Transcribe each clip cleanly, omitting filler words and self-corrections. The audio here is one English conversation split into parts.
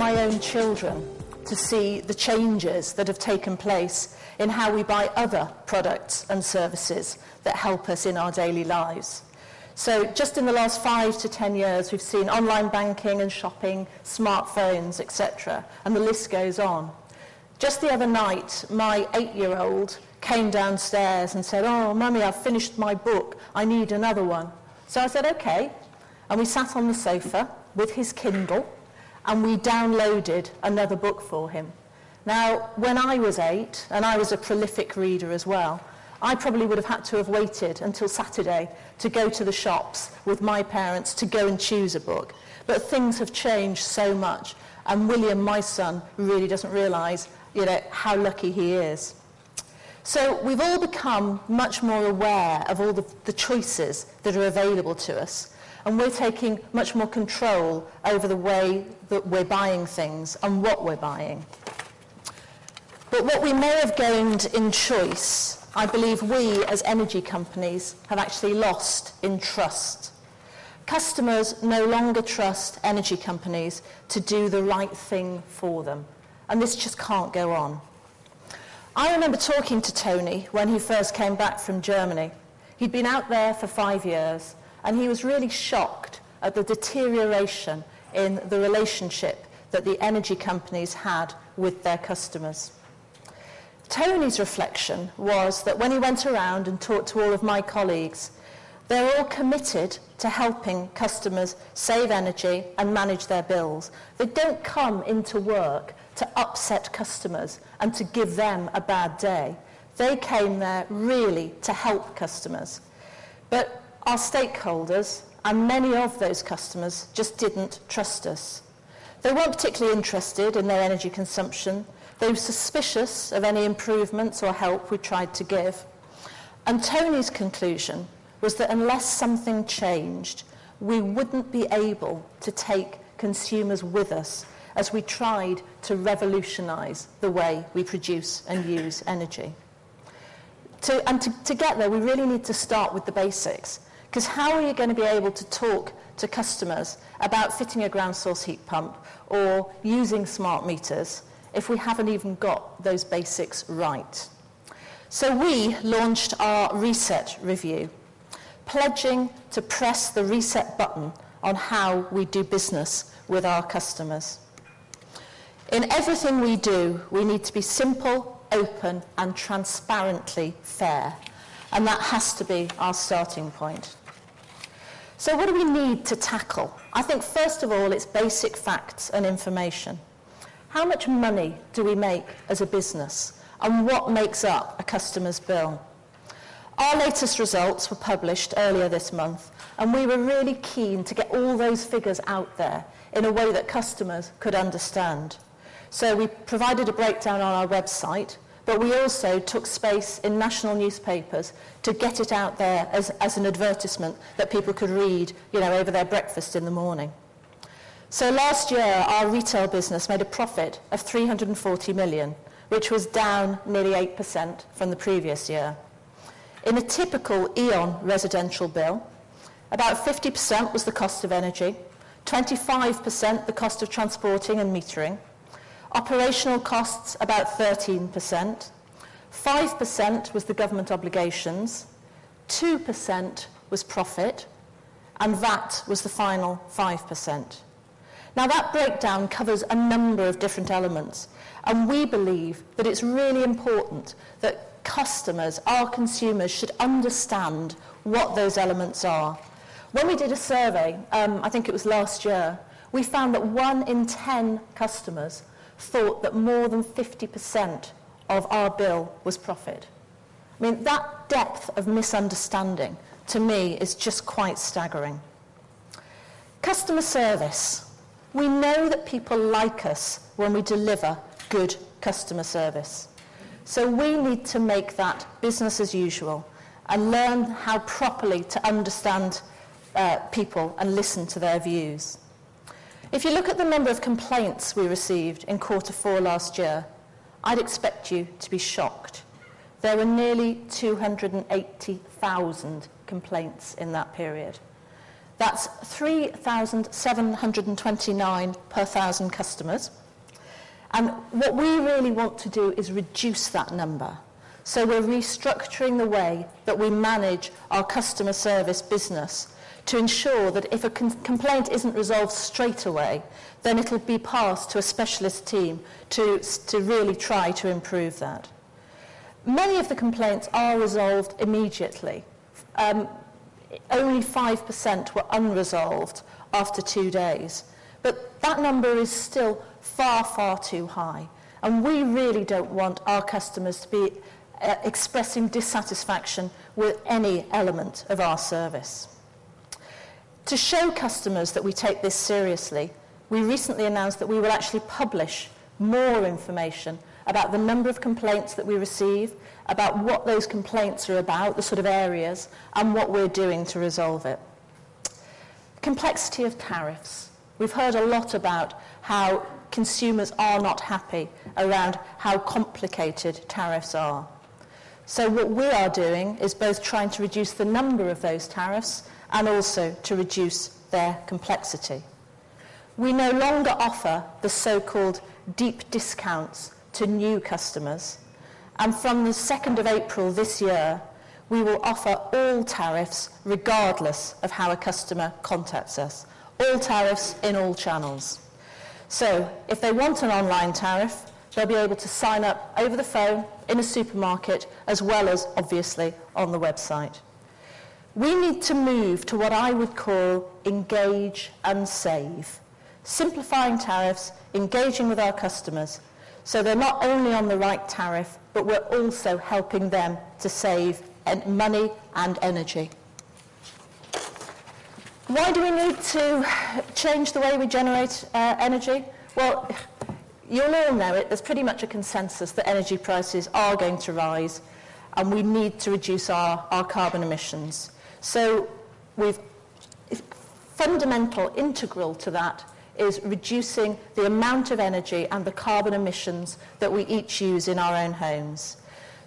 my own children to see the changes that have taken place in how we buy other products and services that help us in our daily lives. So just in the last 5 to 10 years, we've seen online banking and shopping, smartphones, etc., and the list goes on. Just the other night, my 8-year-old came downstairs and said, "Oh, Mummy, I've finished my book. I need another one." So I said, "Okay." And we sat on the sofa with his Kindle, and we downloaded another book for him. Now, when I was 8, and I was a prolific reader as well, I probably would have had to have waited until Saturday to go to the shops with my parents to go and choose a book. But things have changed so much, and William, my son, really doesn't realise, how lucky he is. So we've all become much more aware of all the choices that are available to us, and we're taking much more control over the way that we're buying things and what we're buying. But what we may have gained in choice, I believe we as energy companies have actually lost in trust. Customers no longer trust energy companies to do the right thing for them, and this just can't go on. I remember talking to Tony when he first came back from Germany. He'd been out there for 5 years, and he was really shocked at the deterioration in the relationship that the energy companies had with their customers. Tony's reflection was that when he went around and talked to all of my colleagues, they're all committed to helping customers save energy and manage their bills. They don't come into work to upset customers and to give them a bad day. They came there really to help customers. But our stakeholders, and many of those customers, just didn't trust us. They weren't particularly interested in their energy consumption. They were suspicious of any improvements or help we tried to give. And Tony's conclusion was that unless something changed, we wouldn't be able to take consumers with us as we tried to revolutionise the way we produce and use energy. To get there, we really need to start with the basics. Because how are you going to be able to talk to customers about fitting a ground source heat pump or using smart meters if we haven't even got those basics right? So we launched our reset review, pledging to press the reset button on how we do business with our customers. In everything we do, we need to be simple, open, and transparently fair. And that has to be our starting point. So what do we need to tackle? I think, first of all, it's basic facts and information. How much money do we make as a business? And what makes up a customer's bill? Our latest results were published earlier this month, and we were really keen to get all those figures out there in a way that customers could understand. So we provided a breakdown on our website, but we also took space in national newspapers to get it out there as an advertisement that people could read, over their breakfast in the morning. So last year, our retail business made a profit of 340 million, which was down nearly 8% from the previous year. In a typical E.ON residential bill, about 50% was the cost of energy, 25% the cost of transporting and metering, operational costs about 13%, 5% was the government obligations, 2% was profit, and VAT was the final 5%. Now that breakdown covers a number of different elements, and we believe that it's really important that customers, our consumers, should understand what those elements are. When we did a survey, I think it was last year, we found that 1 in 10 customers thought that more than 50% of our bill was profit. I mean, that depth of misunderstanding, to me, is just quite staggering. Customer service. We know that people like us when we deliver good customer service. So we need to make that business as usual and learn how properly to understand people and listen to their views. If you look at the number of complaints we received in Q4 last year, I'd expect you to be shocked. There were nearly 280,000 complaints in that period. That's 3,729 per 1,000 customers. And what we really want to do is reduce that number. So we're restructuring the way that we manage our customer service business to ensure that if a complaint isn't resolved straight away, then it'll be passed to a specialist team to really try to improve that. Many of the complaints are resolved immediately. Only 5% were unresolved after 2 days. But that number is still far, far too high. And we really don't want our customers to be expressing dissatisfaction with any element of our service. To show customers that we take this seriously, we recently announced that we will actually publish more information about the number of complaints that we receive, about what those complaints are about, the sort of areas, and what we're doing to resolve it. Complexity of tariffs. We've heard a lot about how consumers are not happy around how complicated tariffs are. So what we are doing is both trying to reduce the number of those tariffs and also to reduce their complexity. We no longer offer the so-called deep discounts to new customers, and from the 2nd of April this year, we will offer all tariffs regardless of how a customer contacts us. All tariffs in all channels. So if they want an online tariff, they'll be able to sign up over the phone, in a supermarket, as well as, obviously, on the website. We need to move to what I would call engage and save. Simplifying tariffs, engaging with our customers, so they're not only on the right tariff, but we're also helping them to save money and energy. Why do we need to change the way we generate energy? Well, you'll all know it. There's pretty much a consensus that energy prices are going to rise, and we need to reduce our carbon emissions. So fundamental, integral to that is reducing the amount of energy and the carbon emissions that we each use in our own homes.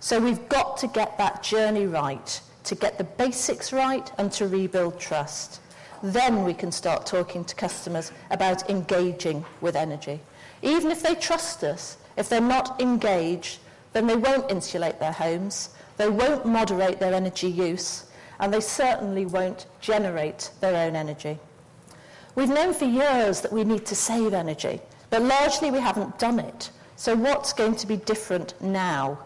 So we've got to get that journey right, to get the basics right and to rebuild trust. Then we can start talking to customers about engaging with energy. Even if they trust us, if they're not engaged, then they won't insulate their homes, they won't moderate their energy use, and they certainly won't generate their own energy. We've known for years that we need to save energy, but largely we haven't done it. So what's going to be different now?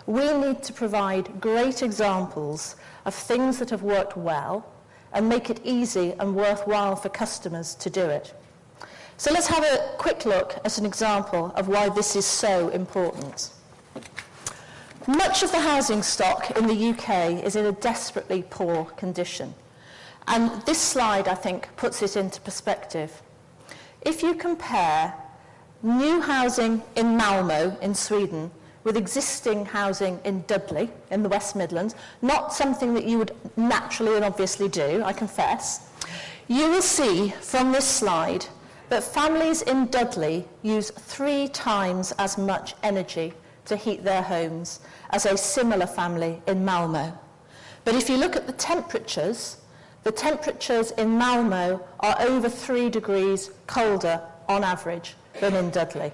We need to provide great examples of things that have worked well and make it easy and worthwhile for customers to do it. So let's have a quick look at an example of why this is so important. Much of the housing stock in the UK is in a desperately poor condition. And this slide, I think, puts it into perspective. If you compare new housing in Malmö in Sweden with existing housing in Dudley in the West Midlands, not something that you would naturally and obviously do, I confess, you will see from this slide that families in Dudley use 3 times as much energy to heat their homes as a similar family in Malmö. But if you look at the temperatures in Malmö are over 3 degrees colder on average than in Dudley.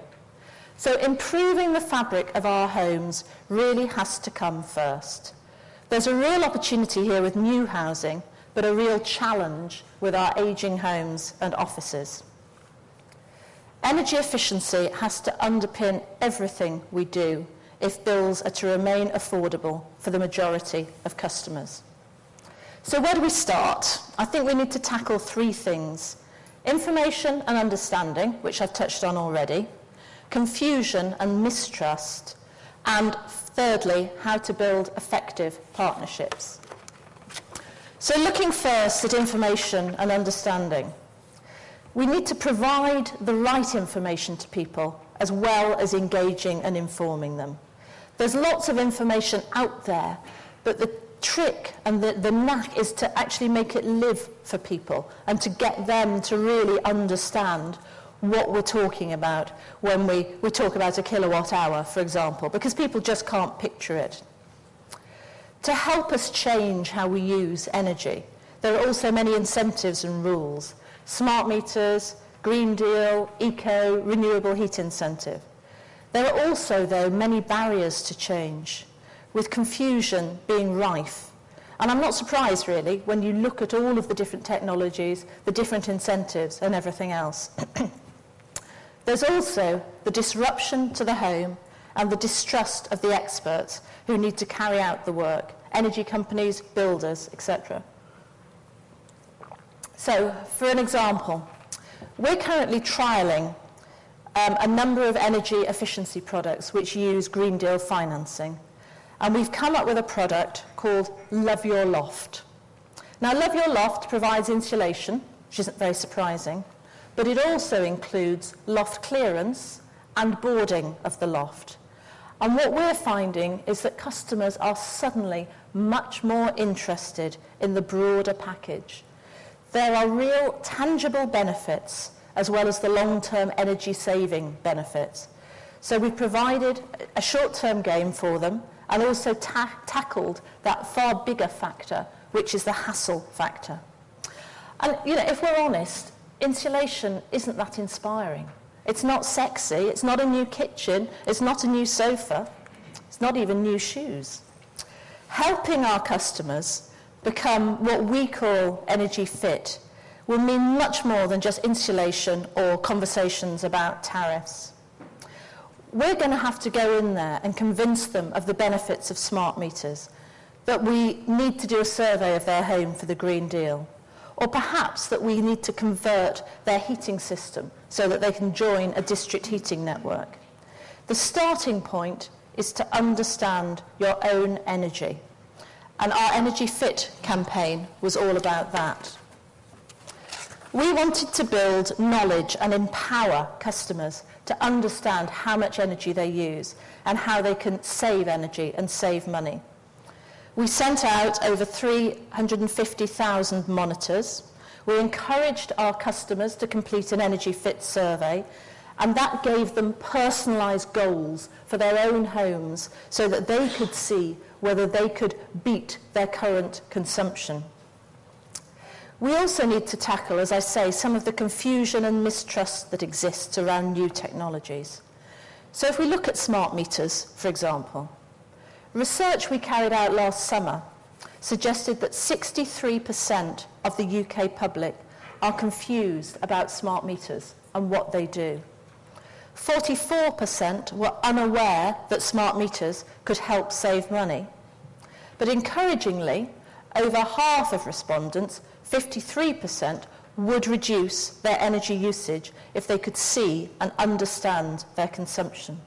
So improving the fabric of our homes really has to come first. There's a real opportunity here with new housing, but a real challenge with our ageing homes and offices. Energy efficiency has to underpin everything we do if bills are to remain affordable for the majority of customers. So where do we start? I think we need to tackle 3 things. Information and understanding, which I've touched on already, confusion and mistrust, and thirdly, how to build effective partnerships. So looking first at information and understanding. We need to provide the right information to people as well as engaging and informing them. There's lots of information out there, but the trick and the knack is to actually make it live for people and to get them to really understand what we're talking about when we talk about a kilowatt hour, for example, because people just can't picture it. To help us change how we use energy, there are also many incentives and rules. Smart meters, Green Deal, eco, renewable heat incentive. There are also, though, many barriers to change, with confusion being rife. And I'm not surprised, really, when you look at all of the different technologies, the different incentives, and everything else. There's also the disruption to the home and the distrust of the experts who need to carry out the work, energy companies, builders, etc. So, for an example, we're currently trialling a number of energy efficiency products which use Green Deal financing. And we've come up with a product called Love Your Loft. Now, Love Your Loft provides insulation, which isn't very surprising, but it also includes loft clearance and boarding of the loft. And what we're finding is that customers are suddenly much more interested in the broader package. There are real tangible benefits as well as the long-term energy saving benefits. So we've provided a short-term game for them and also tackled that far bigger factor, which is the hassle factor. And, you know, if we're honest, insulation isn't that inspiring. It's not sexy, it's not a new kitchen, it's not a new sofa, it's not even new shoes. Helping our customers become what we call energy fit will mean much more than just insulation or conversations about tariffs. We're going to have to go in there and convince them of the benefits of smart meters, that we need to do a survey of their home for the Green Deal, or perhaps that we need to convert their heating system so that they can join a district heating network. The starting point is to understand your own energy, and our Energy Fit campaign was all about that. We wanted to build knowledge and empower customers to understand how much energy they use and how they can save energy and save money. We sent out over 350,000 monitors. We encouraged our customers to complete an Energy Fit survey, and that gave them personalised goals for their own homes so that they could see whether they could beat their current consumption. We also need to tackle, as I say, some of the confusion and mistrust that exists around new technologies. So if we look at smart meters, for example, research we carried out last summer suggested that 63% of the UK public are confused about smart meters and what they do. 44% were unaware that smart meters could help save money. But encouragingly, over half of respondents, 53%, would reduce their energy usage if they could see and understand their consumption.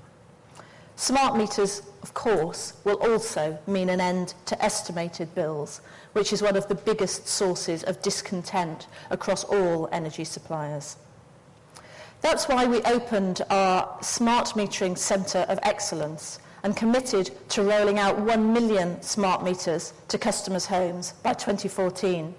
Smart meters, of course, will also mean an end to estimated bills, which is one of the biggest sources of discontent across all energy suppliers. That's why we opened our Smart Metering Centre of Excellence and committed to rolling out 1 million smart meters to customers' homes by 2014,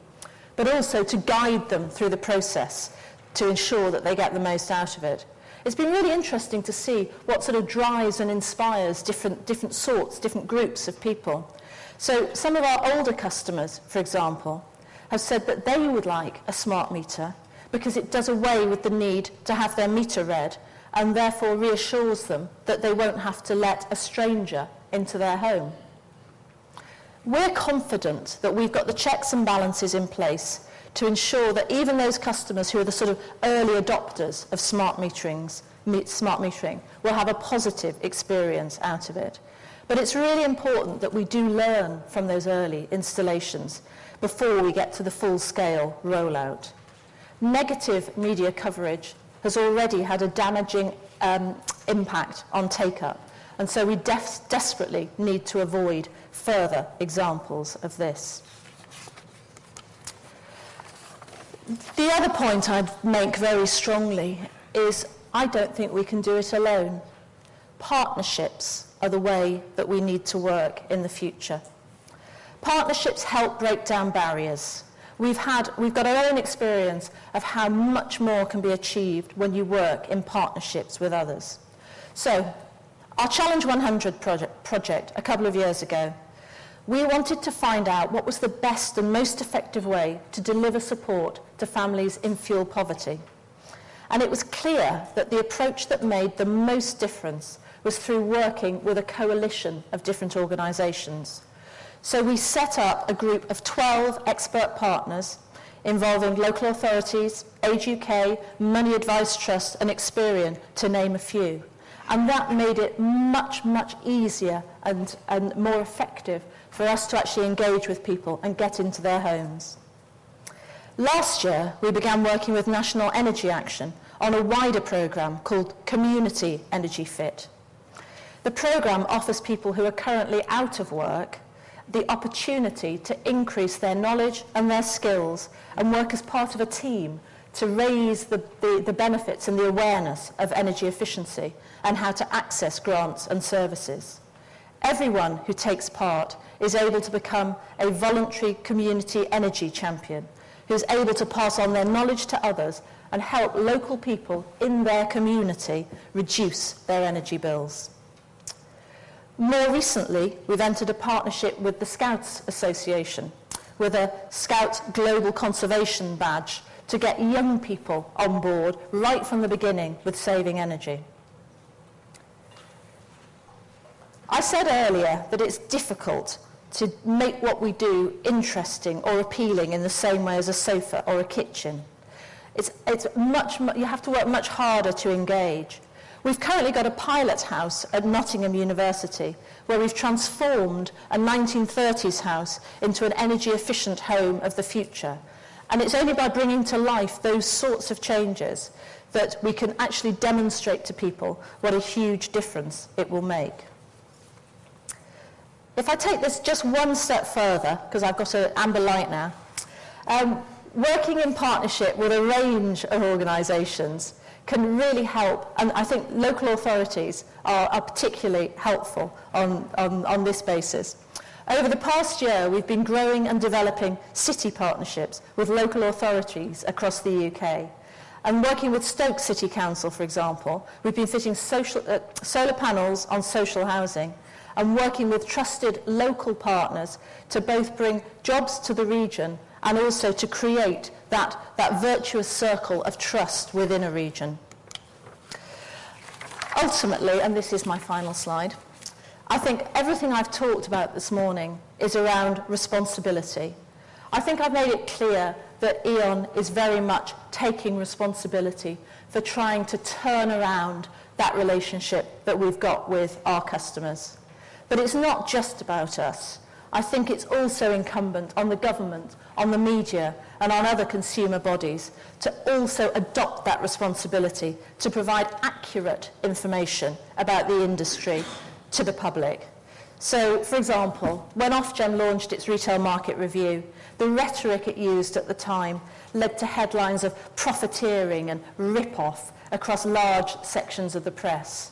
but also to guide them through the process to ensure that they get the most out of it. It's been really interesting to see what sort of drives and inspires different groups of people. So some of our older customers, for example, have said that they would like a smart meter because it does away with the need to have their meter read and therefore reassures them that they won't have to let a stranger into their home. We're confident that we've got the checks and balances in place to ensure that even those customers who are the sort of early adopters of smart metering will have a positive experience out of it. But it's really important that we do learn from those early installations before we get to the full-scale rollout. Negative media coverage has already had a damaging impact on take-up, and so we desperately need to avoid further examples of this. The other point I'd make very strongly is I don't think we can do it alone. Partnerships are the way that we need to work in the future. Partnerships help break down barriers. We've got our own experience of how much more can be achieved when you work in partnerships with others. So, our Challenge 100 project a couple of years ago we wanted to find out what was the best and most effective way to deliver support to families in fuel poverty. And it was clear that the approach that made the most difference was through working with a coalition of different organisations. So we set up a group of 12 expert partners involving local authorities, Age UK, Money Advice Trust and Experian, to name a few. And that made it much, much easier and more effective for us to actually engage with people and get into their homes. Last year, we began working with National Energy Action on a wider programme called Community Energy Fit. The programme offers people who are currently out of work the opportunity to increase their knowledge and their skills and work as part of a team to raise the benefits and the awareness of energy efficiency and how to access grants and services. Everyone who takes part is able to become a voluntary community energy champion who's able to pass on their knowledge to others and help local people in their community reduce their energy bills. More recently, we've entered a partnership with the Scouts Association with a Scout Global Conservation Badge to get young people on board right from the beginning with saving energy. I said earlier that it's difficult to make what we do interesting or appealing in the same way as a sofa or a kitchen. You have to work much harder to engage. We've currently got a pilot house at Nottingham University where we've transformed a 1930s house into an energy-efficient home of the future. And it's only by bringing to life those sorts of changes that we can actually demonstrate to people what a huge difference it will make. If I take this just one step further, because I've got an amber light now, working in partnership with a range of organisations can really help, and I think local authorities are particularly helpful on this basis. Over the past year, we've been growing and developing city partnerships with local authorities across the UK. And working with Stoke City Council, for example, we've been fitting solar panels on social housing and working with trusted local partners to both bring jobs to the region and also to create that virtuous circle of trust within a region. Ultimately, and this is my final slide, I think everything I've talked about this morning is around responsibility. I think I've made it clear that E.ON is very much taking responsibility for trying to turn around that relationship that we've got with our customers. But it's not just about us. I think it's also incumbent on the government, on the media, and on other consumer bodies to also adopt that responsibility to provide accurate information about the industry to the public. So, for example, when Ofgem launched its retail market review, the rhetoric it used at the time led to headlines of profiteering and rip-off across large sections of the press.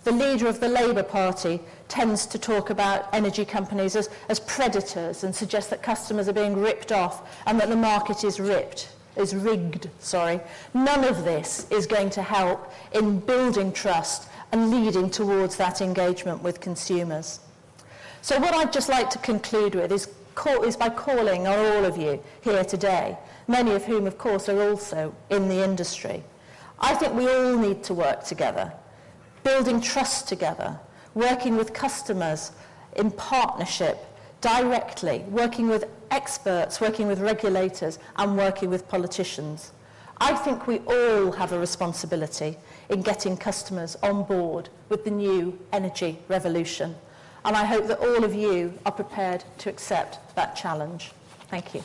The leader of the Labour Party tends to talk about energy companies as predators and suggest that customers are being ripped off and that the market is rigged. None of this is going to help in building trust and leading towards that engagement with consumers. So what I'd just like to conclude with is by calling on all of you here today, many of whom, of course, are also in the industry. I think we all need to work together, building trust together, working with customers in partnership, directly, working with experts, working with regulators, and working with politicians. I think we all have a responsibility in getting customers on board with the new energy revolution. And I hope that all of you are prepared to accept that challenge. Thank you.